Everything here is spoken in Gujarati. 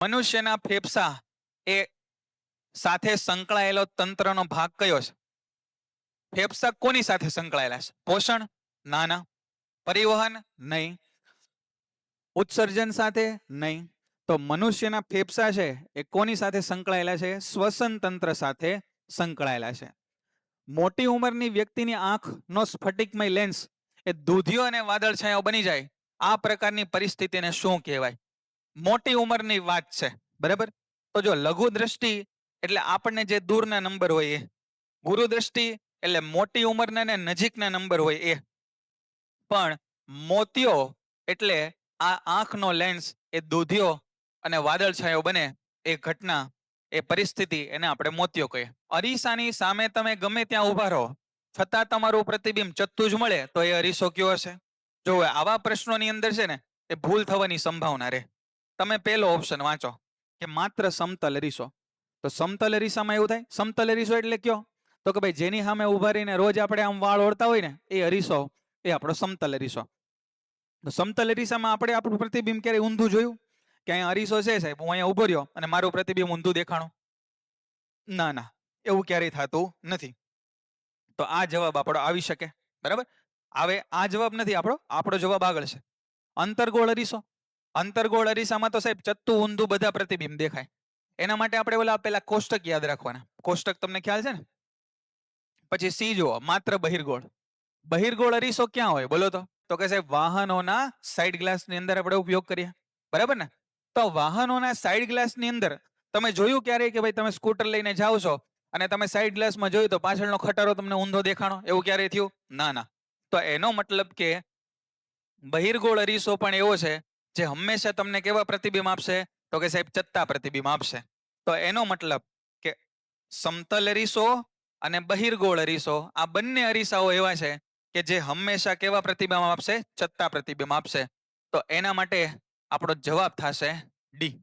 મનુષ્યના ફેફસા એ સાથે સંકળાયેલો તંત્રનો ભાગ કયો છે? ફેફસા કોની સાથે સંકળાયેલા છે? પોષણ? ના ના. પરિવહન? નહીં. ઉત્સર્જન સાથે? નહીં. તો મનુષ્યના ફેફસા છે એ કોની સાથે સંકળાયેલા છે? શ્વસન તંત્ર સાથે સંકળાયેલા છે. મોટી ઉંમરની વ્યક્તિની આંખનો સ્ફટિકમય લેન્સ એ દૂધિયો અને વાદળછાયો બની જાય, આ પ્રકારની પરિસ્થિતિને શું કહેવાય? મોટી ઉંમરની વાત છે, બરાબર. તો જો લઘુ દ્રષ્ટિ એટલે આપણને જે દૂરના નંબર હોય એ, ગુરુ દ્રષ્ટિ એટલે મોટી ઉંમરના ને નજીકના નંબર હોય એ, પણ મોતિયો એટલે આ આંખનો લેન્સ એ દૂધિયો અને વાદળછાયો બને એ ઘટના, એ પરિસ્થિતિ, એને આપણે મોતિયો કહીએ. અરીસાની સામે તમે ગમે ત્યાં ઊભા રહો છતાં તમારું પ્રતિબિંબ ચત્તું જ મળે તો એ અરીસો કયો હશે? જો આવા પ્રશ્નોની અંદર છે ને એ ભૂલ થવાની સંભાવના રહે. તમે પહેલો ઓપ્શન વાંચો કે માત્ર સમતલ અરીસો. તો સમતલ અરીસામાં એવું થાય, સમતલ અરીસો એટલે કયો? તો કે ભાઈ જેની સામે ઊભા રહીને રોજ આપણે આમ વાળ ઓળતા હોય ને એ અરીસો, એ આપણો સમતલ અરીસો. તો સમતલ અરીસામાં આપણે આપણું પ્રતિબિંબ ક્યારે ઊંધું જોયું કે અહીંયા અરીસો છે સાહેબ, હું અહીંયા ઊભો રહ્યો અને મારું પ્રતિબિંબ ઊંધું દેખાણું? ના ના, એવું ક્યારેય થતું નથી. તો આ જવાબ આપણો આવી શકે, બરાબર. હવે આ જવાબ નથી આપણો, આપણો જવાબ આગળ છે. અંતર્ગોળ અરીસો. અંતર્ગોળ અરીસામાં તો સાહેબ ચત્તું ઊંધું બધા પ્રતિબિંબ દેખાય. એના માટે આપણે ઓલા પેલા કોષ્ટક યાદ રાખવાના. કોષ્ટક તમને ખ્યાલ છે ને? પછી સી જુઓ, માત્ર બહિર્ગોળ. બહિર્ગોળ અરીસો ક્યાં હોય બોલો તો કે સાહેબ વાહનોના સાઈડ ગ્લાસની અંદર આપણે ઉપયોગ કરીએ, બરાબર ને. તો વાહનોના સાઈડ ગ્લાસની અંદર તમે જોયું ક્યારેય કે ભાઈ તમે સ્કૂટર લઈને જાઓ છો અને તમે સાઈડ ગ્લાસમાં જોયું તો પાછળનો ખટારો તમને ઊંધો દેખાણો? એવું ક્યારેય થયું? ના ના. તો એનો મતલબ કે બહિર્ગોળ અરીસો પણ એવો છે જે હંમેશા તમને કેવા પ્રતિબિંબ આપશે? તો કે સાહેબ ચત્તા પ્રતિબિંબ આપશે. તો એનો મતલબ કે સમતલ અરીસો અને બહિર્ગોળ અરીસો આ બંને અરીસાઓ એવા છે કે જે હંમેશા કેવા પ્રતિબિંબ આપશે? ચત્તા પ્રતિબિંબ આપશે. તો એના માટે આપણો જવાબ થશે ડી.